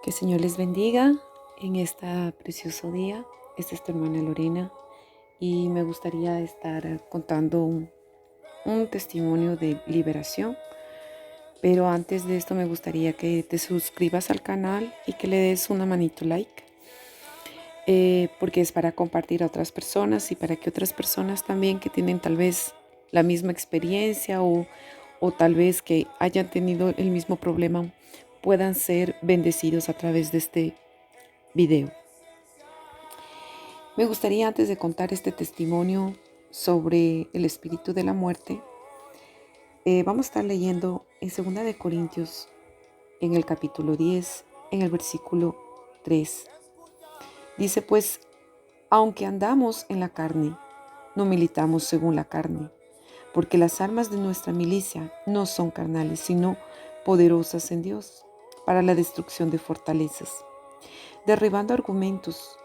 Que el Señor les bendiga en este precioso día. Esta es tu hermana Lorena y me gustaría estar contando un testimonio de liberación. Pero antes de esto me gustaría que te suscribas al canal y que le des una manito like. Porque es para compartir a otras personas y para que otras personas también que tienen tal vez la misma experiencia o tal vez que hayan tenido el mismo problema puedan ser bendecidos a través de este video. Me gustaría, antes de contar este testimonio sobre el espíritu de la muerte, vamos a estar leyendo en 2 Corintios, en el capítulo 10, en el versículo 3. Dice pues, aunque andamos en la carne, no militamos según la carne, porque las armas de nuestra milicia no son carnales, sino poderosas en Dios, para la destrucción de fortalezas, derribando argumentos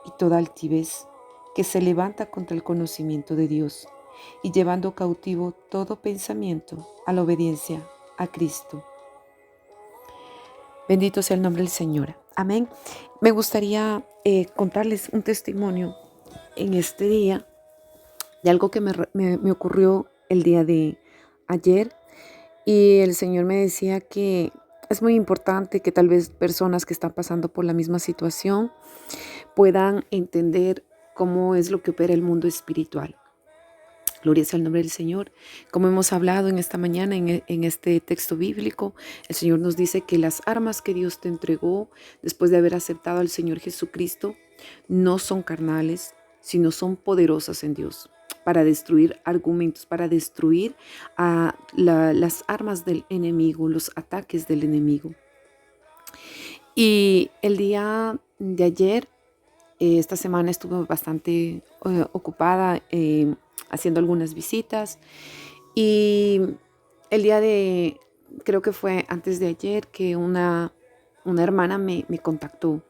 y toda altivez que se levanta contra el conocimiento de Dios, y llevando cautivo todo pensamiento a la obediencia a Cristo. Bendito sea el nombre del Señor. Amén. Me gustaría contarles un testimonio en este día de algo que me ocurrió el día de ayer, y el Señor me decía que es muy importante que tal vez personas que están pasando por la misma situación puedan entender cómo es lo que opera el mundo espiritual. Gloria sea el nombre del Señor. Como hemos hablado en esta mañana en este texto bíblico, el Señor nos dice que las armas que Dios te entregó después de haber aceptado al Señor Jesucristo no son carnales, sino son poderosas en Dios para destruir argumentos, para destruir las armas del enemigo, los ataques del enemigo. Y el día de ayer, esta semana estuve bastante ocupada haciendo algunas visitas, y el día de, creo que fue antes de ayer, que una hermana me contactó.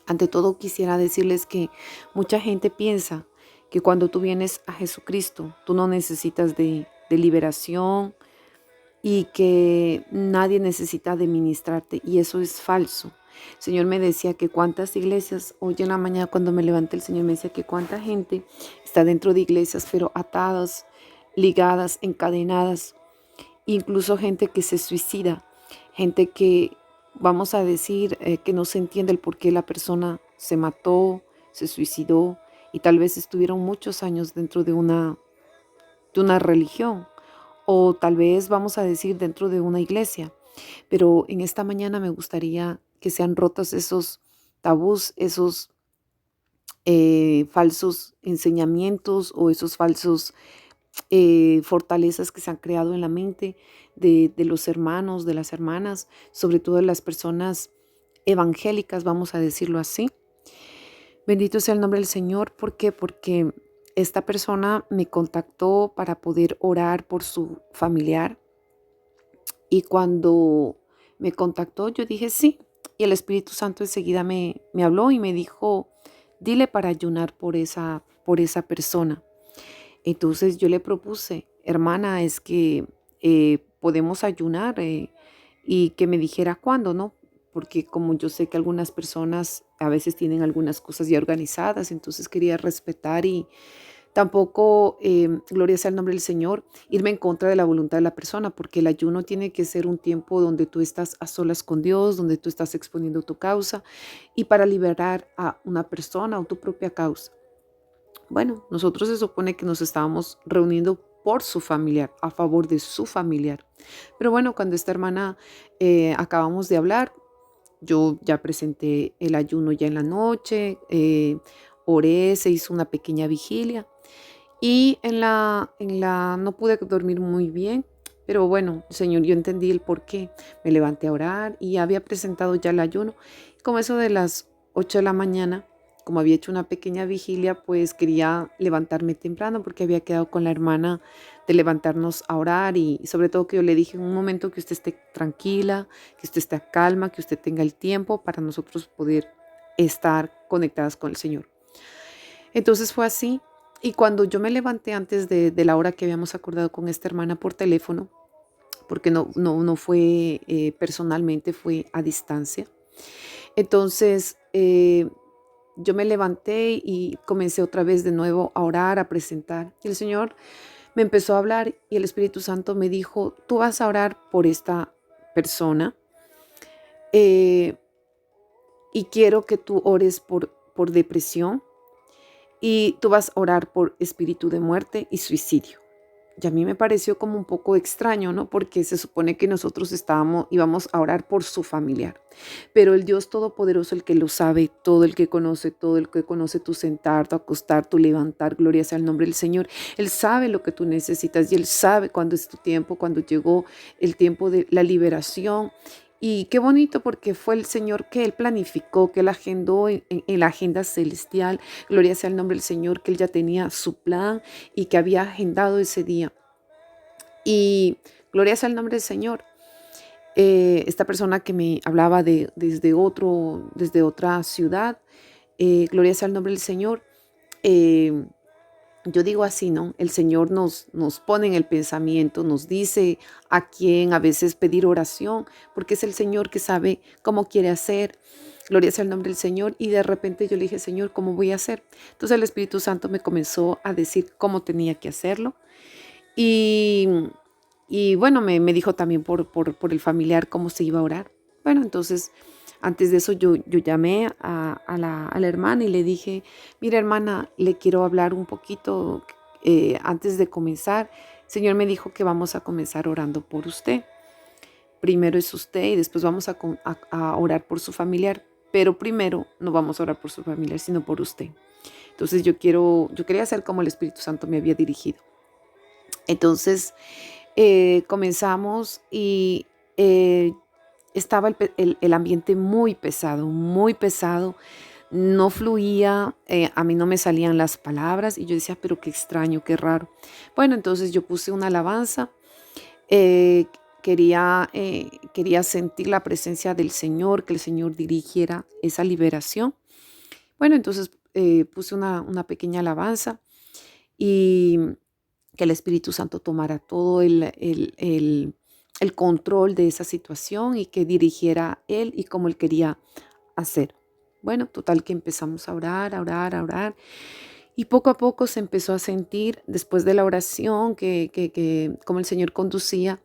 Ante todo quisiera decirles que mucha gente piensa que cuando tú vienes a Jesucristo, tú no necesitas de liberación y que nadie necesita de ministrarte, y eso es falso. El Señor me decía que cuántas iglesias, hoy en la mañana cuando me levanté, el Señor me decía que cuánta gente está dentro de iglesias, pero atadas, ligadas, encadenadas, incluso gente que se suicida, gente que, vamos a decir, que no se entiende el por qué la persona se mató, se suicidó, y tal vez estuvieron muchos años dentro de una religión, o tal vez, vamos a decir, dentro de una iglesia. Pero en esta mañana me gustaría que sean rotos esos tabús, esos falsos enseñamientos o esos falsos fortalezas que se han creado en la mente de los hermanos, de las hermanas, sobre todo de las personas evangélicas, vamos a decirlo así. Bendito sea el nombre del Señor. ¿Por qué? Porque esta persona me contactó para poder orar por su familiar, y cuando me contactó yo dije sí, y el Espíritu Santo enseguida me habló y me dijo, dile para ayunar por esa persona. Entonces yo le propuse, hermana, es que podemos ayunar, y que me dijera cuándo, ¿no? Porque como yo sé que algunas personas a veces tienen algunas cosas ya organizadas, entonces quería respetar y tampoco, gloria sea el nombre del Señor, irme en contra de la voluntad de la persona, porque el ayuno tiene que ser un tiempo donde tú estás a solas con Dios, donde tú estás exponiendo tu causa y para liberar a una persona o tu propia causa. Bueno, nosotros se supone que nos estábamos reuniendo por su familiar, a favor de su familiar. Pero bueno, cuando esta hermana acabamos de hablar, yo ya presenté el ayuno ya en la noche, oré, se hizo una pequeña vigilia, y no pude dormir muy bien, pero bueno, Señor, yo entendí el por qué. Me levanté a orar y había presentado ya el ayuno. Como eso de las 8 de la mañana, como había hecho una pequeña vigilia, pues quería levantarme temprano porque había quedado con la hermana de levantarnos a orar, y sobre todo que yo le dije en un momento que usted esté tranquila, que usted esté calma, que usted tenga el tiempo para nosotros poder estar conectadas con el Señor. Entonces fue así. Y cuando yo me levanté antes de la hora que habíamos acordado con esta hermana por teléfono, porque no fue personalmente, fue a distancia. Entonces, yo me levanté y comencé otra vez de nuevo a orar, a presentar. Y el Señor me empezó a hablar y el Espíritu Santo me dijo, tú vas a orar por esta persona eh, y quiero que tú ores por depresión y tú vas a orar por espíritu de muerte y suicidio. Y a mí me pareció como un poco extraño, ¿no? Porque se supone que nosotros íbamos a orar por su familiar. Pero el Dios Todopoderoso, el que lo sabe, todo el que conoce tu sentar, tu acostar, tu levantar, gloria sea el nombre del Señor. Él sabe lo que tú necesitas y Él sabe cuándo es tu tiempo, cuando llegó el tiempo de la liberación. Y qué bonito porque fue el Señor que Él planificó, que Él agendó en la agenda celestial. Gloria sea el nombre del Señor, que Él ya tenía su plan y que había agendado ese día. Y gloria sea el nombre del Señor. Esta persona que me hablaba desde otra ciudad, gloria sea el nombre del Señor. Eh, yo digo así, ¿no? El Señor nos pone en el pensamiento, nos dice a quién a veces pedir oración, porque es el Señor que sabe cómo quiere hacer. Gloria sea el nombre del Señor. Y de repente yo le dije, Señor, ¿cómo voy a hacer? Entonces el Espíritu Santo me comenzó a decir cómo tenía que hacerlo. Y, y bueno, me dijo también por el familiar cómo se iba a orar. Bueno, entonces antes de eso yo llamé a la hermana y le dije, mira hermana, le quiero hablar un poquito antes de comenzar. El Señor me dijo que vamos a comenzar orando por usted. Primero es usted y después vamos a orar por su familiar. Pero primero no vamos a orar por su familiar, sino por usted. Entonces yo quería hacer como el Espíritu Santo me había dirigido. Entonces comenzamos y estaba el ambiente muy pesado, no fluía, a mí no me salían las palabras y yo decía, pero qué extraño, qué raro. Bueno, entonces yo puse una alabanza, eh, quería sentir la presencia del Señor, que el Señor dirigiera esa liberación. Bueno, entonces puse una pequeña alabanza y que el Espíritu Santo tomara todo el control de esa situación y que dirigiera Él y como Él quería hacer. Bueno, total que empezamos a orar, a orar, a orar. Y poco a poco se empezó a sentir, después de la oración, que como el Señor conducía,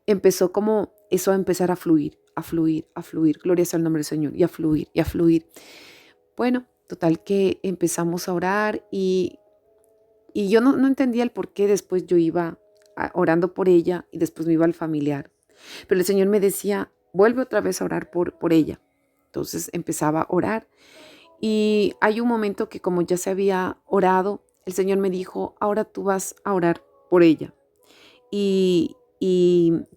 empezó como eso a empezar a fluir, a fluir, a fluir. Gloria sea el nombre del Señor. Y a fluir, y a fluir. Bueno, total que empezamos a orar y yo no entendía el por qué después yo iba orando por ella y después me iba al familiar. Pero el Señor me decía, vuelve otra vez a orar por ella. Entonces empezaba a orar y hay un momento que como ya se había orado, el Señor me dijo, ahora tú vas a orar por ella y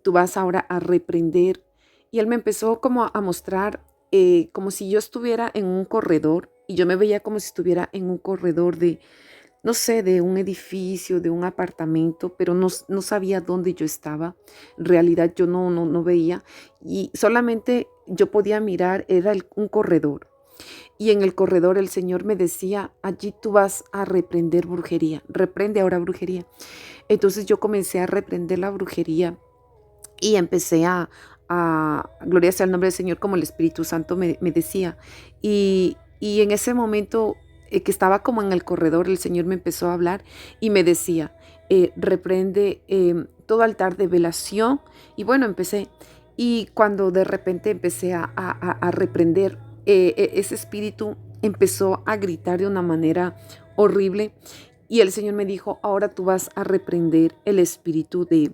tú vas ahora a reprender. Y Él me empezó como a mostrar como si yo estuviera en un corredor y yo me veía como si estuviera en un corredor de no sé, de un edificio, de un apartamento, pero no sabía dónde yo estaba. En realidad yo no veía y solamente yo podía mirar, era un corredor. Y en el corredor el Señor me decía, allí tú vas a reprender brujería, reprende ahora brujería. Entonces yo comencé a reprender la brujería y empecé gloria sea el nombre del Señor, como el Espíritu Santo me decía. Y en ese momento que estaba como en el corredor, el Señor me empezó a hablar y me decía, reprende todo altar de velación. Y bueno, empecé. Y cuando de repente empecé a reprender, ese espíritu empezó a gritar de una manera horrible. Y el Señor me dijo, ahora tú vas a reprender el espíritu de,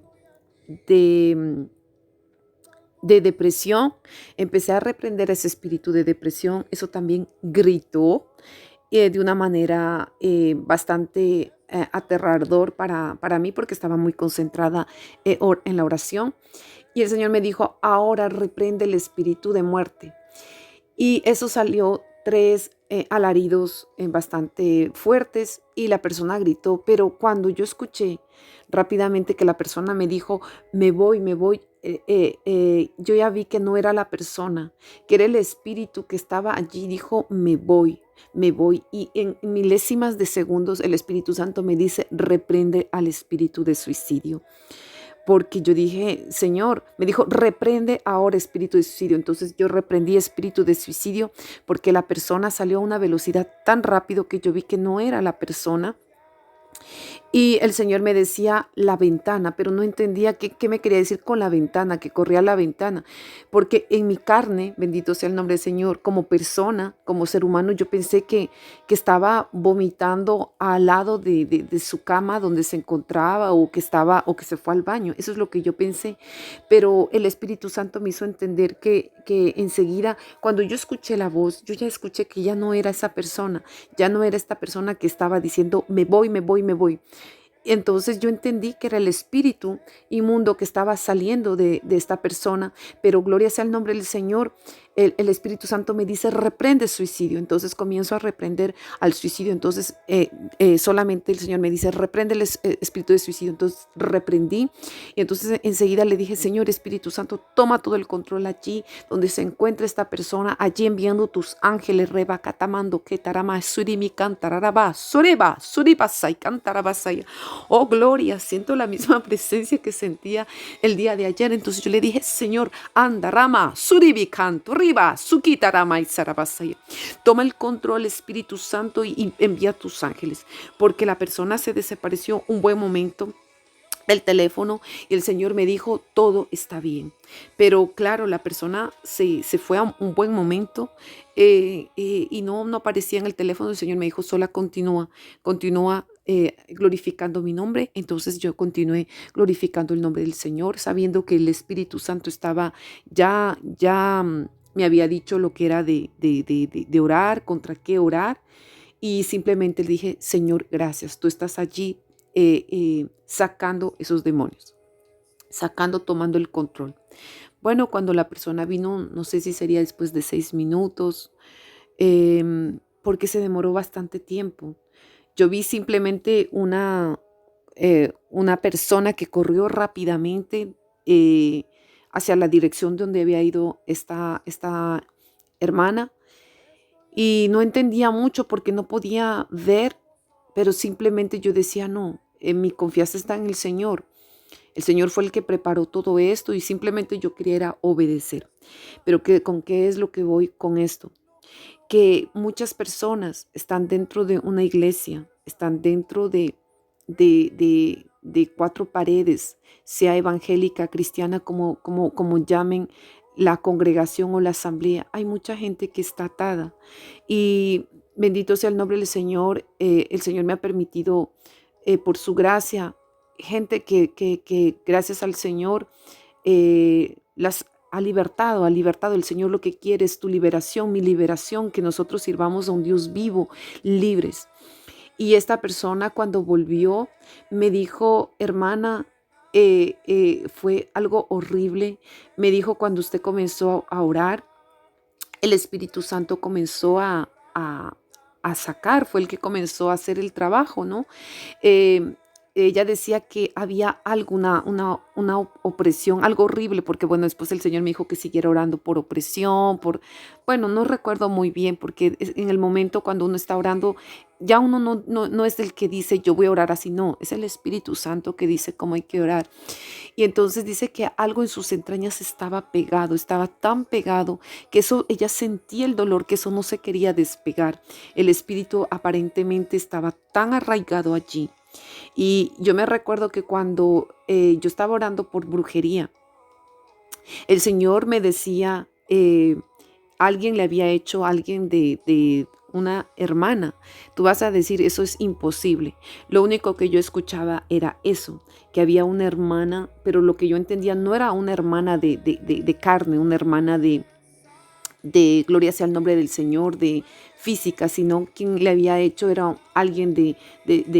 de depresión. Empecé a reprender ese espíritu de depresión. Eso también gritó de una manera bastante aterrador para mí porque estaba muy concentrada en la oración. Y el Señor me dijo, ahora reprende el espíritu de muerte. Y eso salió 3 alaridos bastante fuertes y la persona gritó, pero cuando yo escuché rápidamente que la persona me dijo, me voy, yo ya vi que no era la persona, que era el espíritu que estaba allí, dijo, me voy. Y en milésimas de segundos el Espíritu Santo me dice, reprende al espíritu de suicidio. porque yo dije, Señor, me dijo, reprende ahora espíritu de suicidio. Entonces yo reprendí espíritu de suicidio porque la persona salió a una velocidad tan rápido que yo vi que no era la persona. Y el Señor me decía la ventana, pero no entendía qué me quería decir con la ventana, que corría la ventana. Porque en mi carne, bendito sea el nombre del Señor, como persona, como ser humano, yo pensé que estaba vomitando al lado de su cama donde se encontraba o que se fue al baño. Eso es lo que yo pensé. Pero el Espíritu Santo me hizo entender que enseguida, cuando yo escuché la voz, yo ya escuché que ya no era esa persona, ya no era esta persona que estaba diciendo, me voy, me voy, me voy. Entonces yo entendí que era el espíritu inmundo que estaba saliendo de esta persona, pero gloria sea el nombre del Señor. El Espíritu Santo me dice, reprende suicidio. Entonces comienzo a reprender al suicidio. Entonces solamente el Señor me dice, reprende el espíritu de suicidio. Entonces reprendí y entonces enseguida le dije, Señor Espíritu Santo, toma todo el control allí donde se encuentra esta persona, allí enviando tus ángeles, reba, catamando, que tarama, surimi, cantararaba, sureba, suribasai, cantarabasai. Oh, gloria, siento la misma presencia que sentía el día de ayer. Entonces yo le dije, Señor, anda, rama, suribicanto, riba, sukita, rama y zarabasaya. Toma el control, Espíritu Santo, y envía tus ángeles, porque la persona se desapareció un buen momento del teléfono y el Señor me dijo, todo está bien. Pero claro, la persona se fue a un buen momento y no aparecía en el teléfono. El Señor me dijo, sola continúa glorificando mi nombre. Entonces yo continué glorificando el nombre del Señor, sabiendo que el Espíritu Santo estaba me había dicho lo que era de orar, contra qué orar. Y simplemente le dije, Señor, gracias, tú estás allí sacando esos demonios, tomando el control. Bueno, cuando la persona vino, no sé si sería después de 6 minutos, porque se demoró bastante tiempo. Yo vi simplemente una persona que corrió rápidamente hacia la dirección donde había ido esta hermana y no entendía mucho porque no podía ver, pero simplemente yo decía, no, mi confianza está en el Señor. El Señor fue el que preparó todo esto y simplemente yo quería era obedecer. Pero ¿con qué es lo que voy con esto? Que muchas personas están dentro de una iglesia, están dentro de cuatro paredes, sea evangélica, cristiana, como llamen la congregación o la asamblea. Hay mucha gente que está atada y bendito sea el nombre del Señor. El Señor me ha permitido, por su gracia, gente que gracias al Señor las ha libertado. El Señor lo que quiere es tu liberación, mi liberación, que nosotros sirvamos a un Dios vivo, libres. Y esta persona cuando volvió me dijo, hermana, fue algo horrible. Me dijo, cuando usted comenzó a orar, el Espíritu Santo comenzó a sacar, fue el que comenzó a hacer el trabajo, ¿no? Eh, Ella decía que había alguna una opresión, algo horrible, porque bueno, después el Señor me dijo que siguiera orando por opresión, bueno, no recuerdo muy bien, porque en el momento cuando uno está orando, ya uno no es el que dice yo voy a orar así, no, es el Espíritu Santo que dice cómo hay que orar. Y entonces dice que algo en sus entrañas estaba pegado, estaba tan pegado que eso, ella sentía el dolor, que eso no se quería despegar. El espíritu aparentemente estaba tan arraigado allí. Y yo me recuerdo que cuando yo estaba orando por brujería, el Señor me decía, alguien le había hecho a alguien de una hermana. Tú vas a decir, eso es imposible. Lo único que yo escuchaba era eso, que había una hermana, pero lo que yo entendía no era una hermana de carne, una hermana de gloria sea el nombre del Señor, de física, sino quien le había hecho era alguien de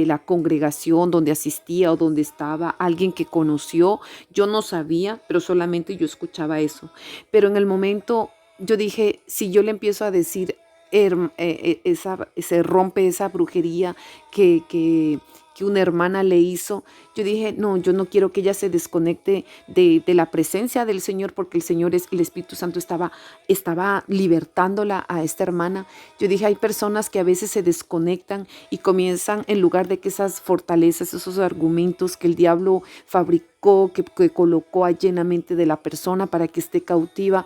la congregación donde asistía o donde estaba, alguien que conoció. Yo no sabía, pero solamente yo escuchaba eso. Pero en el momento yo dije, si yo le empiezo a decir, se rompe esa brujería que que una hermana le hizo, yo dije, no, yo no quiero que ella se desconecte de la presencia del Señor, porque el Señor, el Espíritu Santo estaba libertándola a esta hermana. Yo dije, hay personas que a veces se desconectan y comienzan, en lugar de que esas fortalezas, esos argumentos que el diablo fabricó, que colocó allí en la mente de la persona para que esté cautiva.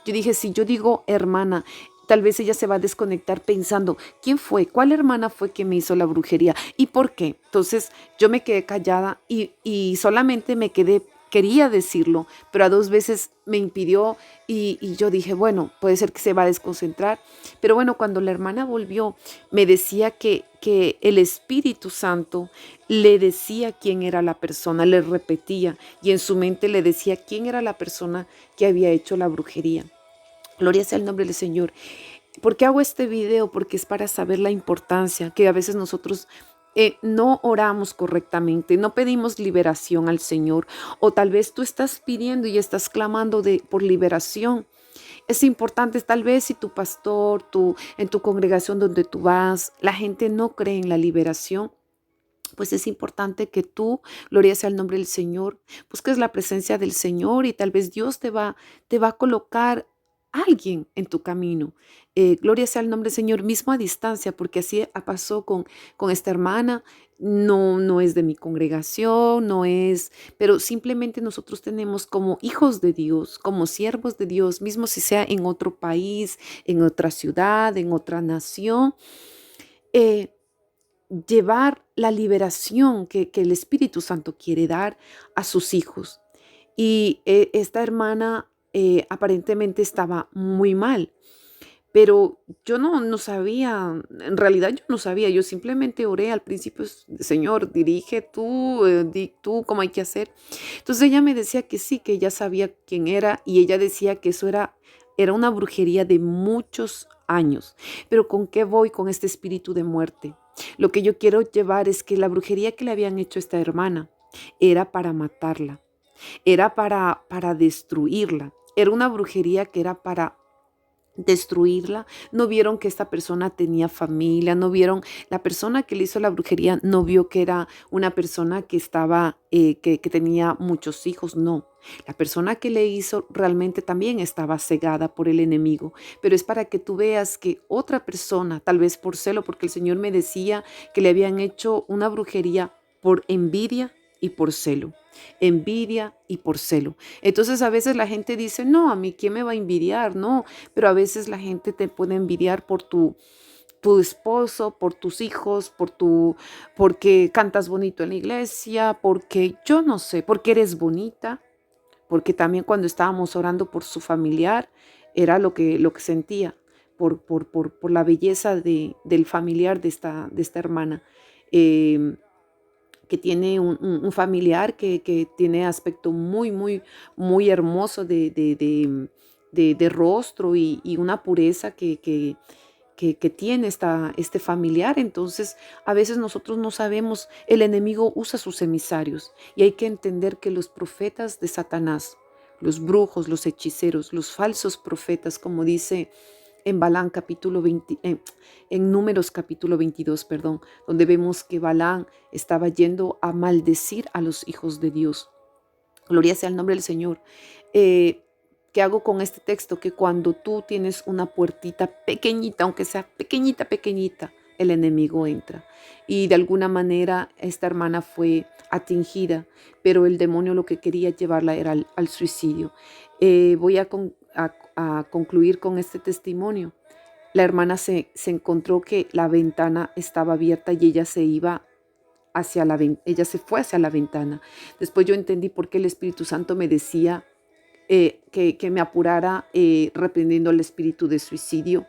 Yo dije, si yo digo hermana, tal vez ella se va a desconectar pensando, ¿quién fue? ¿Cuál hermana fue que me hizo la brujería? ¿Y por qué? Entonces yo me quedé callada y solamente me quedé, quería decirlo, pero a 2 veces me impidió y yo dije, bueno, puede ser que se va a desconcentrar. Pero bueno, cuando la hermana volvió, me decía que el Espíritu Santo le decía quién era la persona, le repetía y en su mente le decía quién era la persona que había hecho la brujería. Gloria sea el nombre del Señor. ¿Por qué hago este video? Porque es para saber la importancia que a veces nosotros no oramos correctamente, no pedimos liberación al Señor, o tal vez tú estás pidiendo y estás clamando por liberación. Es importante, tal vez si tu pastor, en tu congregación donde tú vas, la gente no cree en la liberación, pues es importante que tú, gloria sea el nombre del Señor, busques la presencia del Señor y tal vez Dios te va a colocar alguien en tu camino. Gloria sea el nombre del Señor, mismo a distancia, porque así pasó con esta hermana. No, no es de mi congregación, no es, pero simplemente nosotros tenemos como hijos de Dios, como siervos de Dios, mismo si sea en otro país, en otra ciudad, en otra nación. eh, Llevar la liberación que el Espíritu Santo quiere dar a sus hijos. Y esta hermana aparentemente estaba muy mal, pero yo no sabía, en realidad yo no sabía, yo simplemente oré al principio, Señor, dirige tú, di tú cómo hay que hacer. Entonces ella me decía que sí, que ella sabía quién era y ella decía que eso era una brujería de muchos años. Pero ¿con qué voy con este espíritu de muerte? Lo que yo quiero llevar es que la brujería que le habían hecho a esta hermana era para matarla, era para destruirla, era una brujería que era para destruirla. No vieron que esta persona tenía familia, no vieron, la persona que le hizo la brujería no vio que era una persona que estaba, que tenía muchos hijos, no. La persona que le hizo realmente también estaba cegada por el enemigo, pero es para que tú veas que otra persona, tal vez por celo, porque el Señor me decía que le habían hecho una brujería por envidia y por celo. Envidia y por celo. Entonces a veces la gente dice, no, a mí quién me va a envidiar, no, pero a veces la gente te puede envidiar por tu esposo, por tus hijos, porque cantas bonito en la iglesia, porque yo no sé, porque eres bonita, porque también cuando estábamos orando por su familiar, era lo que sentía, por la belleza del familiar de esta hermana. Eh, que tiene un familiar que tiene aspecto muy, muy, muy hermoso de rostro y una pureza que tiene este familiar. Entonces, a veces nosotros no sabemos, el enemigo usa sus emisarios y hay que entender que los profetas de Satanás, los brujos, los hechiceros, los falsos profetas, como dice en Balán capítulo 20, en Números capítulo 22, perdón, donde vemos que Balán estaba yendo a maldecir a los hijos de Dios. Gloria sea el nombre del Señor. ¿Qué hago con este texto? Que cuando tú tienes una puertita pequeñita, aunque sea pequeñita, pequeñita, el enemigo entra. Y de alguna manera esta hermana fue atingida, pero el demonio lo que quería llevarla era al suicidio. Voy a concluir con este testimonio. La hermana se encontró que la ventana estaba abierta y ella ella se fue hacia la ventana. Después yo entendí por qué el Espíritu Santo me decía que me apurara reprendiendo el espíritu de suicidio,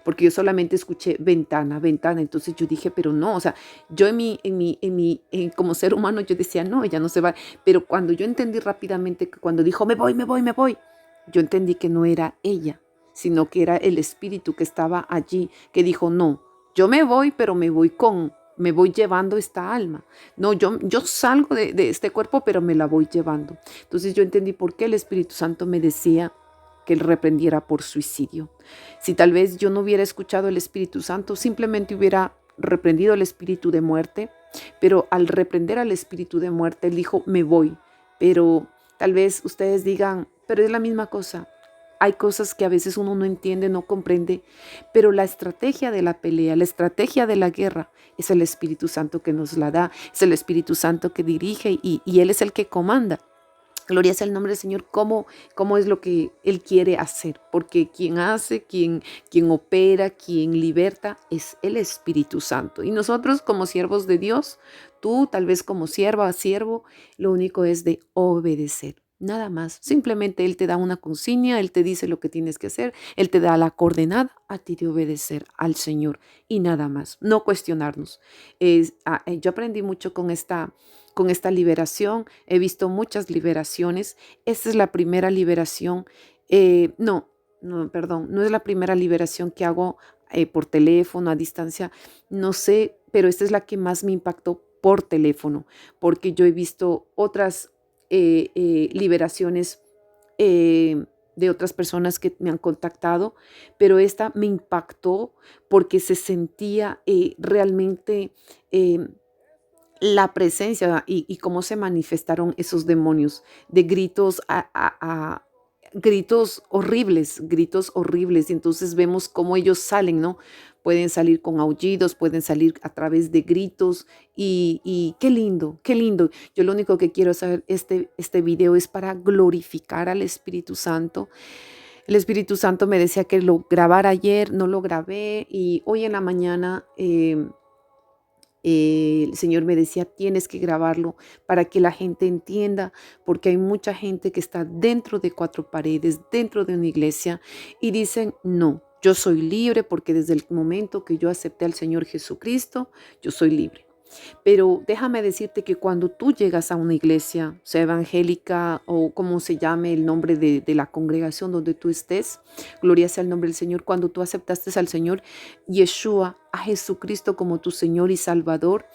porque yo solamente escuché ventana, ventana. Entonces yo dije, pero no, o sea, yo como ser humano yo decía, no, ella no se va. Pero cuando yo entendí rápidamente que cuando dijo, me voy, me voy, me voy, yo entendí que no era ella, sino que era el espíritu que estaba allí, que dijo, no, yo me voy, pero me voy llevando esta alma. No, yo salgo de este cuerpo, pero me la voy llevando. Entonces yo entendí por qué el Espíritu Santo me decía que él reprendiera por suicidio. Si tal vez yo no hubiera escuchado el Espíritu Santo, simplemente hubiera reprendido el espíritu de muerte, Pero al reprender al espíritu de muerte, él dijo, me voy. Pero tal vez ustedes digan, pero es la misma cosa. Hay cosas que a veces uno no entiende, no comprende, pero la estrategia de la pelea, la estrategia de la guerra, es el Espíritu Santo que nos la da, es el Espíritu Santo que dirige y Él es el que comanda. Gloria sea el nombre del Señor, cómo es lo que Él quiere hacer, porque quien hace, quien opera, quien liberta es el Espíritu Santo. Y nosotros como siervos de Dios, tú tal vez como sierva, siervo, lo único es de obedecer. Nada más, simplemente Él te da una consigna, Él te dice lo que tienes que hacer, Él te da la coordenada a ti de obedecer al Señor y nada más, no cuestionarnos. Yo aprendí mucho con esta liberación. He visto muchas liberaciones. Esta es la primera liberación. Perdón, no es la primera liberación que hago por teléfono, a distancia. No sé, pero esta es la que más me impactó por teléfono, porque yo he visto otras liberaciones de otras personas que me han contactado, pero esta me impactó porque se sentía realmente la presencia y cómo se manifestaron esos demonios de gritos gritos horribles. Y entonces vemos cómo ellos salen, ¿no? Pueden salir con aullidos, pueden salir a través de gritos y qué lindo, qué lindo. Yo lo único que quiero saber, este video es para glorificar al Espíritu Santo. El Espíritu Santo me decía que lo grabara ayer, no lo grabé y hoy en la mañana el Señor me decía, tienes que grabarlo para que la gente entienda, porque hay mucha gente que está dentro de cuatro paredes, dentro de una iglesia, y dicen, no, yo soy libre porque desde el momento que yo acepté al Señor Jesucristo, yo soy libre. Pero déjame decirte que cuando tú llegas a una iglesia, sea evangélica o como se llame el nombre de la congregación donde tú estés, gloria sea el nombre del Señor, cuando tú aceptaste al Señor Yeshua, a Jesucristo como tu Señor y Salvador,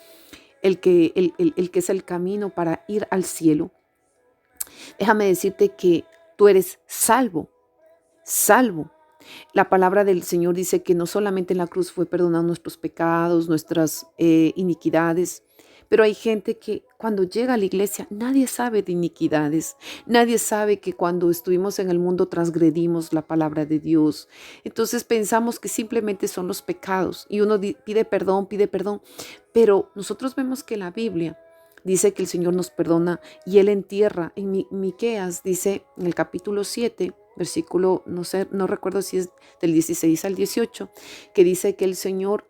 el que es el camino para ir al cielo, déjame decirte que tú eres salvo, salvo. La palabra del Señor dice que no solamente en la cruz fue perdonar nuestros pecados, nuestras iniquidades, pero hay gente que cuando llega a la iglesia nadie sabe de iniquidades, nadie sabe que cuando estuvimos en el mundo transgredimos la palabra de Dios. Entonces pensamos que simplemente son los pecados y uno pide perdón, pero nosotros vemos que la Biblia dice que el Señor nos perdona y Él entierra. En Miqueas dice en el capítulo 7, versículo, no sé, no recuerdo si es del 16 al 18, que dice que el Señor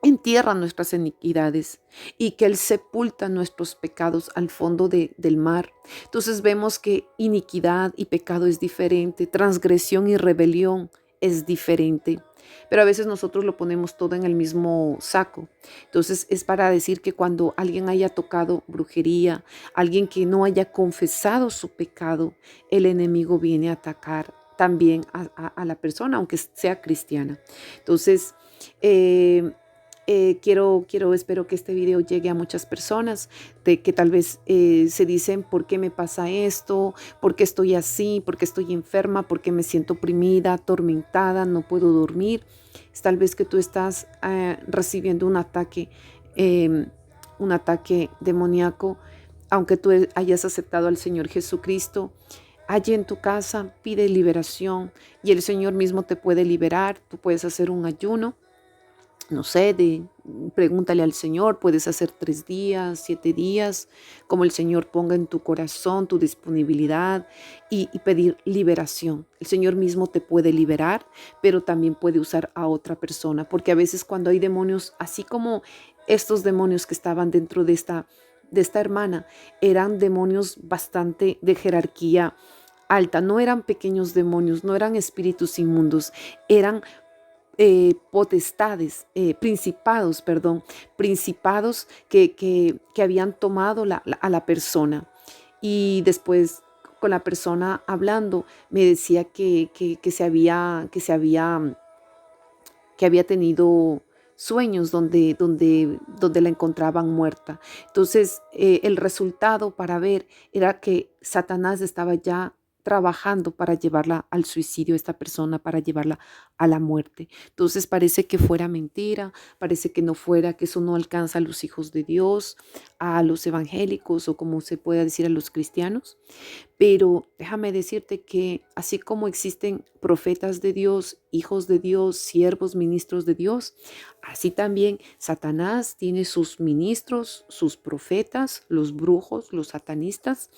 entierra nuestras iniquidades y que Él sepulta nuestros pecados al fondo del mar. Entonces vemos que iniquidad y pecado es diferente, transgresión y rebelión es diferente. Pero a veces nosotros lo ponemos todo en el mismo saco. Entonces es para decir que cuando alguien haya tocado brujería, alguien que no haya confesado su pecado, el enemigo viene a atacar también a la persona, aunque sea cristiana. Entonces, espero que este video llegue a muchas personas que tal vez se dicen, ¿por qué me pasa esto? ¿Por qué estoy así? ¿Por qué estoy enferma? ¿Por qué me siento oprimida, atormentada? No puedo dormir. Es tal vez que tú estás recibiendo un ataque demoníaco, aunque tú hayas aceptado al Señor Jesucristo. Allí en tu casa pide liberación y el Señor mismo te puede liberar. Tú puedes hacer un ayuno, no sé, pregúntale al Señor, puedes hacer 3 días, 7 días, como el Señor ponga en tu corazón tu disponibilidad y pedir liberación. El Señor mismo te puede liberar, pero también puede usar a otra persona, porque a veces cuando hay demonios, así como estos demonios que estaban dentro de esta hermana, eran demonios bastante de jerarquía alta, no eran pequeños demonios, no eran espíritus inmundos, eran principados que habían tomado a la persona. Y después con la persona hablando me decía que había tenido sueños donde la encontraban muerta. Entonces el resultado para ver era que Satanás estaba ya trabajando para llevarla al suicidio, esta persona, para llevarla a la muerte. Entonces parece que fuera mentira, parece que no fuera, que eso no alcanza a los hijos de Dios, a los evangélicos o como se pueda decir a los cristianos. Pero déjame decirte que así como existen profetas de Dios, hijos de Dios, siervos, ministros de Dios, así también Satanás tiene sus ministros, sus profetas, los brujos, los satanistas,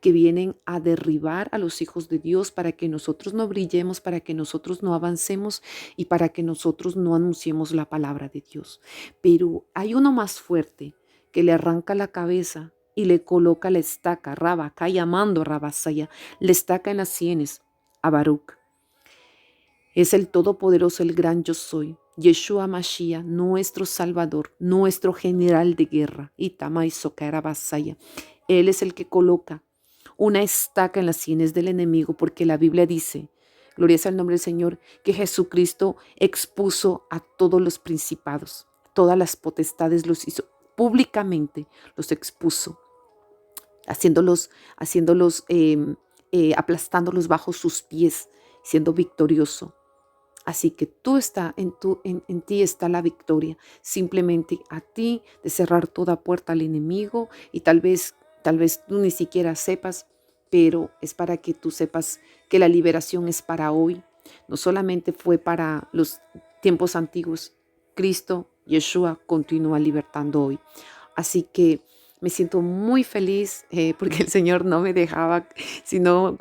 que vienen a derribar a los hijos de Dios para que nosotros no brillemos, para que nosotros no avancemos y para que nosotros no anunciemos la palabra de Dios. Pero hay uno más fuerte que le arranca la cabeza y le coloca la estaca, Rabacá llamando Rabasaya, la estaca en las sienes a Baruch. Es el Todopoderoso, el gran yo soy, Yeshua Mashiach, nuestro Salvador, nuestro general de guerra, Itamai Socara Basaya. Él es el que coloca una estaca en las sienes del enemigo, porque la Biblia dice, gloria sea el nombre del Señor, que Jesucristo expuso a todos los principados, todas las potestades los hizo públicamente, los expuso, aplastándolos bajo sus pies, siendo victorioso. Así que en ti está la victoria. Simplemente a ti de cerrar toda puerta al enemigo y tal vez tú ni siquiera sepas, pero es para que tú sepas que la liberación es para hoy. No solamente fue para los tiempos antiguos. Cristo, Yeshua, continúa libertando hoy. Así que me siento muy feliz porque el Señor no me dejaba, sino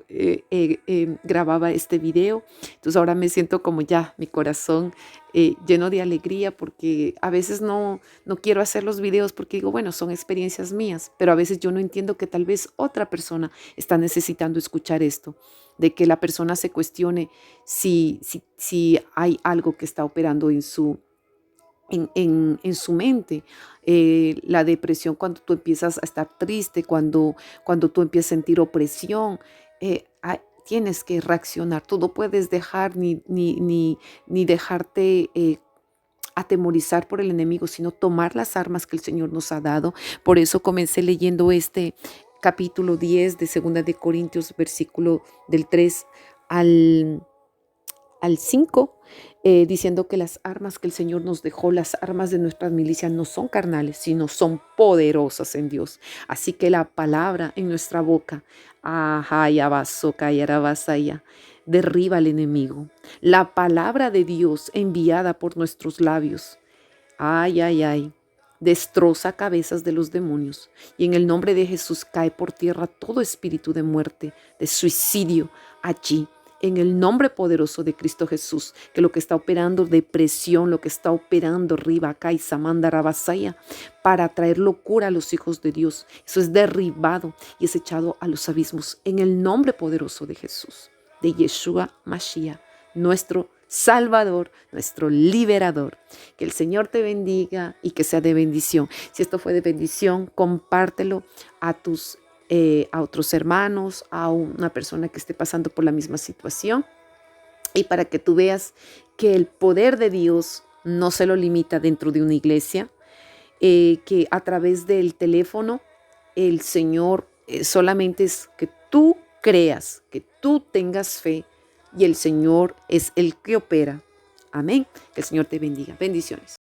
grababa este video. Entonces ahora me siento como ya mi corazón lleno de alegría, porque a veces no quiero hacer los videos porque digo, bueno, son experiencias mías, pero a veces yo no entiendo que tal vez otra persona está necesitando escuchar esto, de que la persona se cuestione si hay algo que está operando en su mente. La depresión, cuando tú empiezas a estar triste, cuando tú empiezas a sentir opresión, tienes que reaccionar. Tú no puedes dejar ni dejarte atemorizar por el enemigo, sino tomar las armas que el Señor nos ha dado. Por eso comencé leyendo este capítulo 10 de 2 de Corintios, versículo del 3 al 5, diciendo que las armas que el Señor nos dejó, las armas de nuestras milicias no son carnales, sino son poderosas en Dios. Así que la palabra en nuestra boca, derriba al enemigo. La palabra de Dios enviada por nuestros labios, destroza cabezas de los demonios. Y en el nombre de Jesús cae por tierra todo espíritu de muerte, de suicidio allí. En el nombre poderoso de Cristo Jesús, que lo que está operando depresión, lo que está operando Riba, Samanda, Rabasaya, para traer locura a los hijos de Dios, eso es derribado y es echado a los abismos. En el nombre poderoso de Jesús, de Yeshua Mashiach, nuestro Salvador, nuestro liberador. Que el Señor te bendiga y que sea de bendición. Si esto fue de bendición, compártelo a otros hermanos, a una persona que esté pasando por la misma situación, y para que tú veas que el poder de Dios no se lo limita dentro de una iglesia, que a través del teléfono el Señor solamente es que tú creas, que tú tengas fe, y el Señor es el que opera. Amén. Que el Señor te bendiga. Bendiciones.